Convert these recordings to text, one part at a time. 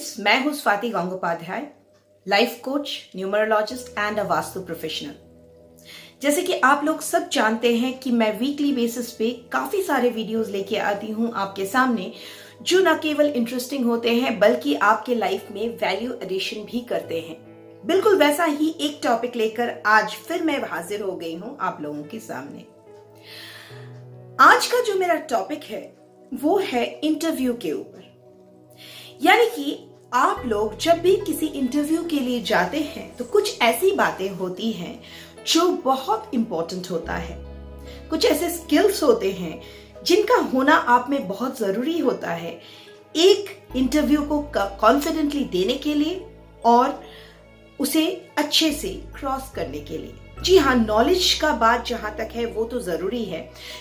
Friends, मैं हूं Swati Gangopadhyay, life coach, numerologist and a vastu professional. जैसे कि आप लोग सब जानते हैं कि मैं वीकली बेसिस पे काफी सारे वीडियोस लेके आती हूं आपके सामने, जो न केवल इंटरेस्टिंग होते हैं बल्कि आपके लाइफ में वैल्यू एडिशन भी करते हैं। बिल्कुल वैसा ही एक टॉपिक लेकर आज फिर मैं हाजिर हो गई हूं आप लोगों के सामने। आज का जो मेरा टॉपिक है वो है इंटरव्यू के ऊपर। यानी कि आप लोग जब भी किसी इंटरव्यू के लिए जाते हैं तो कुछ ऐसी बातें होती हैं जो बहुत इंपॉर्टेंट होता है। कुछ ऐसे स्किल्स होते हैं जिनका होना आप में बहुत जरूरी होता है एक इंटरव्यू को कॉन्फिडेंटली देने के लिए और उसे अच्छे से क्रॉस करने के लिए। जी हाँ, नॉलेज का बात जहां तक है वो तो जरूरी है,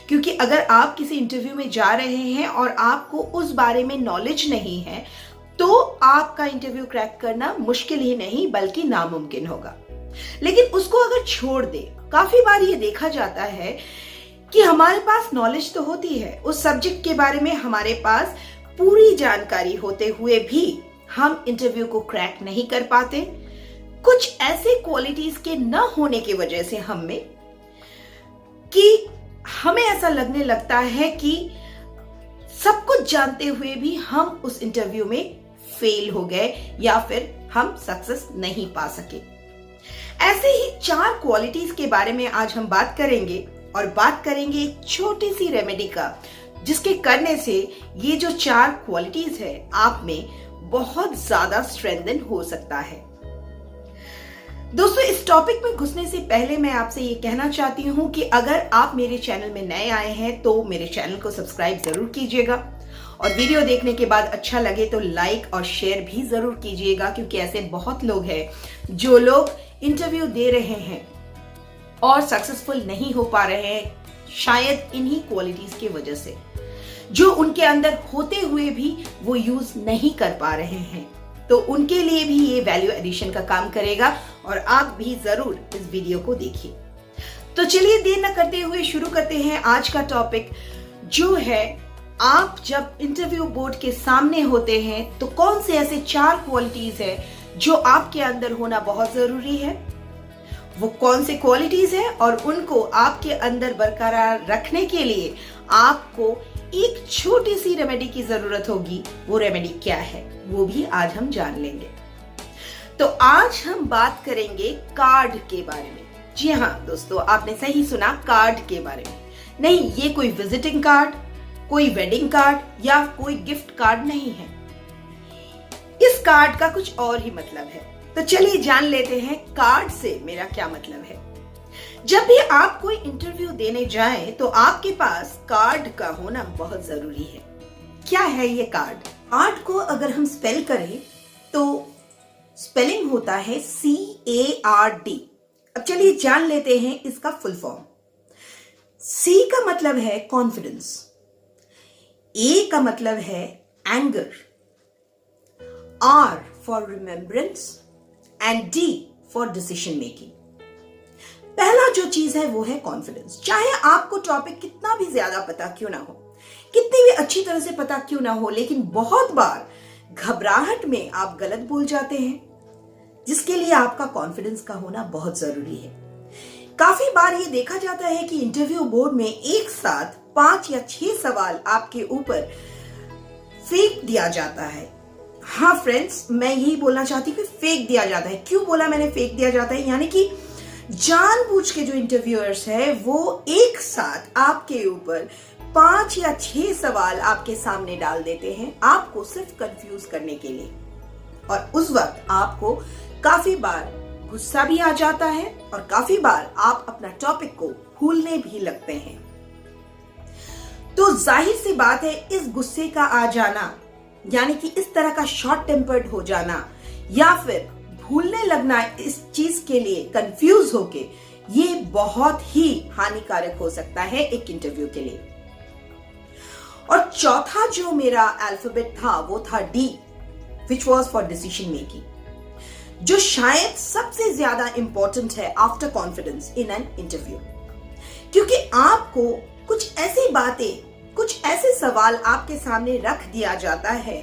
क्योंकि अगर आप किसी इंटरव्यू में जा रहे हैं और आपको उस बारे में नॉलेज नहीं है तो आपका इंटरव्यू क्रैक करना मुश्किल ही नहीं बल्कि नामुमकिन होगा। लेकिन उसको अगर छोड़ दे, काफी बार ये देखा जाता है कि हमारे पास नॉलेज तो होती है, उस सब्जेक्ट के बारे में हमारे पास पूरी जानकारी होते हुए भी हम इंटरव्यू को क्रैक नहीं कर पाते। कुछ ऐसे क्वालिटीज के न होने की वजह से हमें ऐसा लगने लगता है कि सब कुछ जानते हुए भी हम उस इंटरव्यू में फेल हो गए या फिर हम सक्सेस नहीं पा सके। ऐसे ही 4 क्वालिटीज के बारे में आज हम बात करेंगे और बात करेंगे एक छोटी सी रेमेडी का, जिसके करने से ये जो 4 क्वालिटीज है आप में बहुत ज्यादा स्ट्रेंथन हो सकता है। दोस्तों, इस टॉपिक में घुसने से पहले मैं आपसे ये कहना चाहती हूँ कि अगर आप मेरे चैनल में नए आए हैं तो मेरे चैनल को सब्सक्राइब जरूर कीजिएगा और वीडियो देखने के बाद अच्छा लगे तो लाइक और शेयर भी जरूर कीजिएगा, क्योंकि ऐसे बहुत लोग हैं जो लोग इंटरव्यू दे रहे हैं और सक्सेसफुल नहीं हो पा रहे हैं, शायद इन्हीं क्वालिटीज की वजह से, जो उनके अंदर होते हुए भी वो यूज नहीं कर पा रहे हैं। तो उनके लिए भी ये वैल्यू एडिशन का काम करेगा और आप भी जरूर इस वीडियो को देखिए। तो चलिए देर न करते हुए शुरू करते हैं आज का टॉपिक, जो है आप जब इंटरव्यू बोर्ड के सामने होते हैं तो कौन से ऐसे 4 क्वालिटीज है जो आपके अंदर होना बहुत जरूरी है। वो कौन से क्वालिटीज है और उनको आपके अंदर बरकरार रखने के लिए आपको एक छोटी सी रेमेडी की जरूरत होगी। वो रेमेडी क्या है वो भी आज हम जान लेंगे। तो आज हम बात करेंगे कार्ड के बारे में। जी हाँ दोस्तों, आपने सही सुना, कार्ड के बारे में। नहीं, ये कोई विजिटिंग कार्ड, कोई वेडिंग कार्ड या कोई गिफ्ट कार्ड नहीं है। इस कार्ड का कुछ और ही मतलब है। तो चलिए जान लेते हैं कार्ड से मेरा क्या मतलब है। जब भी आप कोई इंटरव्यू देने जाएं तो आपके पास कार्ड का होना बहुत जरूरी है। क्या है ये कार्ड? कार्ड को अगर हम स्पेल करें तो स्पेलिंग होता है CARD। अब चलिए जान लेते हैं इसका फुल फॉर्म। C का मतलब है कॉन्फिडेंस, A का मतलब है anger, R for remembrance and D for decision making. पहला जो चीज है वो है कॉन्फिडेंस। चाहे आपको टॉपिक कितना भी ज्यादा पता क्यों ना हो, कितनी भी अच्छी तरह से पता क्यों ना हो, लेकिन बहुत बार घबराहट में आप गलत बोल जाते हैं, जिसके लिए आपका कॉन्फिडेंस का होना बहुत जरूरी है। काफी बार ये देखा जाता है कि इंटरव्यू बोर्ड में एक साथ 5 या 6 सवाल आपके ऊपर फेंक दिया जाता है। हाँ फ्रेंड्स, मैं यही बोलना चाहती हूँ कि फेंक दिया जाता है। क्यों बोला मैंने फेंक दिया जाता है? यानी कि जानबूझ के जो इंटरव्यूअर्स है वो एक साथ आपके ऊपर 5 या 6 सवाल आपके सामने डाल देते हैं, आपको सिर्फ कंफ्यूज करने के लिए। और उस वक्त आपको काफी बार गुस्सा भी आ जाता है और काफी बार आप अपना टॉपिक को भूलने भी लगते हैं। तो जाहिर सी बात है, इस गुस्से का आ जाना, यानी कि इस तरह का शॉर्ट टेम्पर्ड हो जाना या फिर भूलने लगना इस चीज के लिए कंफ्यूज होके, ये बहुत ही हानिकारक हो सकता है एक इंटरव्यू के लिए। और चौथा जो मेरा अल्फाबेट था वो था D, which was for decision making, जो शायद सबसे ज्यादा इंपॉर्टेंट है after confidence in an interview. क्योंकि आपको कुछ ऐसी बातें, कुछ ऐसे सवाल आपके सामने रख दिया जाता है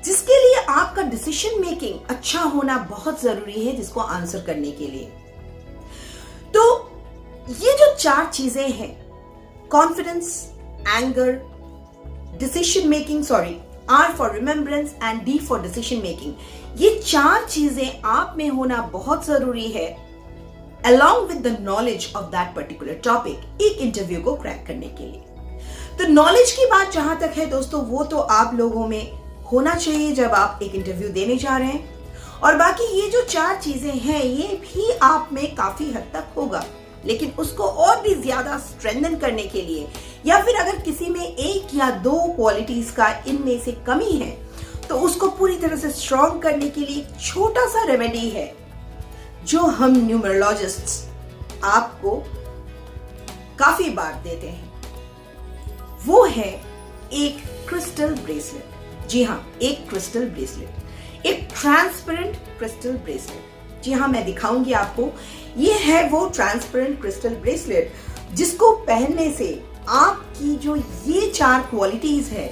जिसके लिए आपका डिसीजन मेकिंग अच्छा होना बहुत जरूरी है, जिसको आंसर करने के लिए। तो ये जो 4 चीजें हैं, confidence, anger, decision making, R for remembrance and D for decision making, ये 4 चीजें आप में होना बहुत जरूरी है, along with the knowledge of that particular topic, एक इंटरव्यू को क्रैक करने के लिए। तो नॉलेज की बात जहां तक है दोस्तों, वो तो आप लोगों में होना चाहिए जब आप एक इंटरव्यू देने जा रहे हैं। और बाकी ये जो 4 चीजें हैं, ये भी आप में काफी हद तक होगा, लेकिन उसको और भी ज्यादा स्ट्रेंथन करने के लिए, या फिर अगर किसी में 1 या 2 क्वालिटीज का इनमें से कमी है, तो उसको पूरी तरह से स्ट्रॉन्ग करने के लिए एक छोटा सा रेमेडी है जो हम न्यूमरोलॉजिस्ट्स आपको काफी बार देते हैं। वो है एक क्रिस्टल ब्रेसलेट। जी हाँ, एक क्रिस्टल ब्रेसलेट, एक ट्रांसपेरेंट क्रिस्टल ब्रेसलेट। जी हाँ, मैं दिखाऊंगी आपको। ये है वो ट्रांसपेरेंट क्रिस्टल ब्रेसलेट जिसको पहनने से आपकी जो ये 4 क्वालिटीज है,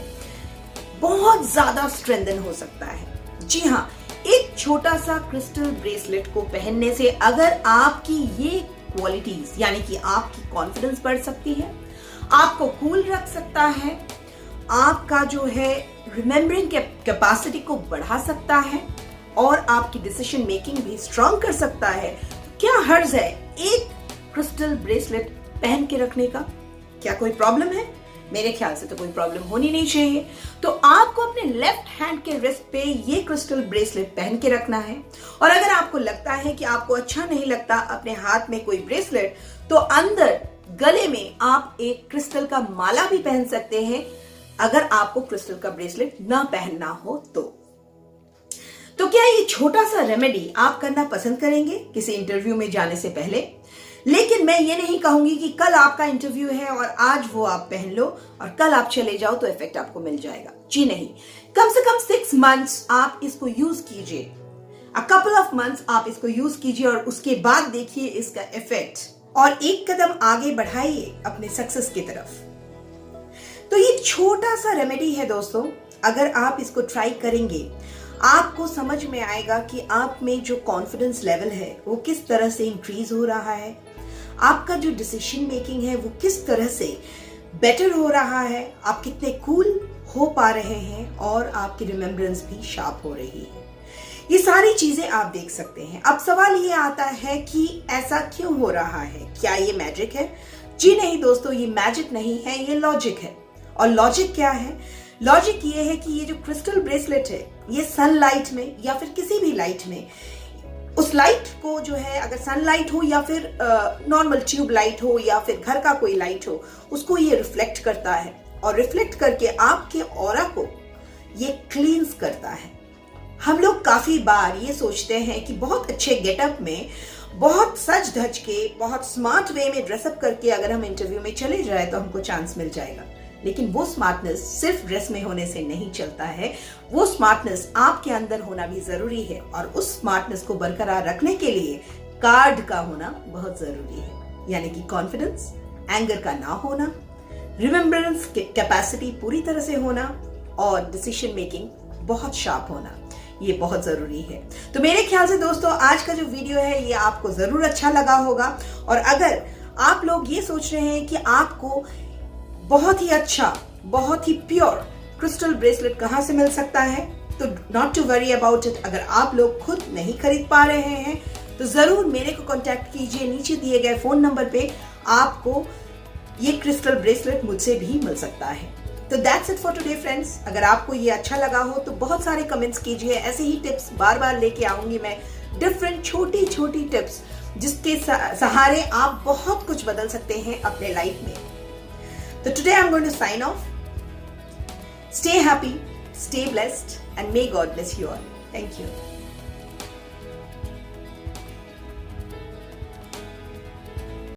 बहुत ज्यादा स्ट्रेंथन हो सकता है। जी हाँ, एक छोटा सा क्रिस्टल ब्रेसलेट को पहनने से अगर आपकी ये क्वालिटीज, यानी कि आपकी कॉन्फिडेंस बढ़ सकती है, आपको कूल रख सकता है, आपका जो है रिमेम्बरिंग कैपेसिटी को बढ़ा सकता है, और आपकी डिसीजन मेकिंग भी स्ट्रांग कर सकता है। क्या हर्ज है एक क्रिस्टल ब्रेसलेट पहन के रखने का? क्या कोई प्रॉब्लम है? मेरे ख्याल से तो कोई प्रॉब्लम होनी नहीं चाहिए। तो आपको अपने लेफ्ट हैंड के रिस्ट पे ये क्रिस्टल ब्रेसलेट पहन के रखना है। और अगर आपको लगता है कि आपको अच्छा नहीं लगता अपने हाथ में कोई ब्रेसलेट, तो अंदर गले में आप एक क्रिस्टल का माला भी पहन सकते हैं, अगर आपको क्रिस्टल का ब्रेसलेट ना पहनना हो तो क्या ये छोटा सा रेमेडी आप करना पसंद करेंगे किसी इंटरव्यू में जाने से पहले? लेकिन मैं ये नहीं कहूंगी कि कल आपका इंटरव्यू है और आज वो आप पहन लो और कल आप चले जाओ तो इफेक्ट आपको मिल जाएगा। जी नहीं, कम से कम 6 मंथ्स आप इसको यूज कीजिए, अ कपल ऑफ मंथ्स आप इसको यूज कीजिए और उसके बाद देखिए इसका इफेक्ट, और एक कदम आगे बढ़ाइए अपने सक्सेस की तरफ। तो ये छोटा सा रेमेडी है दोस्तों, अगर आप इसको ट्राई करेंगे आपको समझ में आएगा कि आप में जो कॉन्फिडेंस लेवल है वो किस तरह से इंक्रीज हो रहा है, आपका जो डिसीजन मेकिंग है वो किस तरह से बेटर हो रहा है, आप कितने कूल हो पा रहे हैं, और आपकी रिमेम्बरेंस भी शार्प हो रही है। ये सारी चीजें आप देख सकते हैं। अब सवाल ये आता है कि ऐसा क्यों हो रहा है, क्या ये मैजिक है? जी नहीं दोस्तों, ये मैजिक नहीं है, ये लॉजिक है। और लॉजिक क्या है? लॉजिक ये है कि ये जो क्रिस्टल ब्रेसलेट है, ये सनलाइट में या फिर किसी भी लाइट में, उस लाइट को जो है, अगर सनलाइट हो या फिर नॉर्मल ट्यूब लाइट हो या फिर घर का कोई लाइट हो, उसको ये रिफ्लेक्ट करता है, और रिफ्लेक्ट करके आपके ऑरा को ये क्लींस करता है। हम लोग काफी बार ये सोचते हैं कि बहुत अच्छे गेटअप में, बहुत सज धज के, बहुत स्मार्ट वे में ड्रेसअप करके अगर हम इंटरव्यू में चले जाए तो हमको चांस मिल जाएगा। लेकिन वो स्मार्टनेस सिर्फ ड्रेस में होने से नहीं चलता है, वो स्मार्टनेस आपके अंदर होना भी जरूरी है, और उस स्मार्टनेस को बरकरार रखने के लिए कार्ड का होना बहुत जरूरी है, यानी कि कॉन्फिडेंस, एंगर का ना होना, रिमेम्बरेंस कैपेसिटी पूरी तरह से होना, और डिसीजन मेकिंग बहुत शार्प होना, ये बहुत जरूरी है। तो मेरे ख्याल से दोस्तों आज का जो वीडियो है ये आपको जरूर अच्छा लगा होगा, और अगर आप लोग ये सोच रहे हैं कि आपको बहुत ही अच्छा, बहुत ही प्योर क्रिस्टल ब्रेसलेट कहां से मिल सकता है, तो not to worry about it. अगर आप लोग खुद नहीं खरीद पा रहे हैं तो जरूर मेरे को कांटेक्ट कीजिए, नीचे दिए गए फोन नंबर पे आपको ये क्रिस्टल ब्रेसलेट मुझसे भी मिल सकता है। तो that's it for today friends. अगर आपको ये अच्छा लगा हो तो बहुत सारे कमेंट्स कीजिए, ऐसे ही टिप्स बार बार लेके आऊंगी मैं, डिफरेंट छोटी छोटी टिप्स जिसके सहारे आप बहुत कुछ बदल सकते हैं अपने लाइफ में। So today I'm going to sign off. Stay happy, stay blessed, and may God bless you all. Thank you.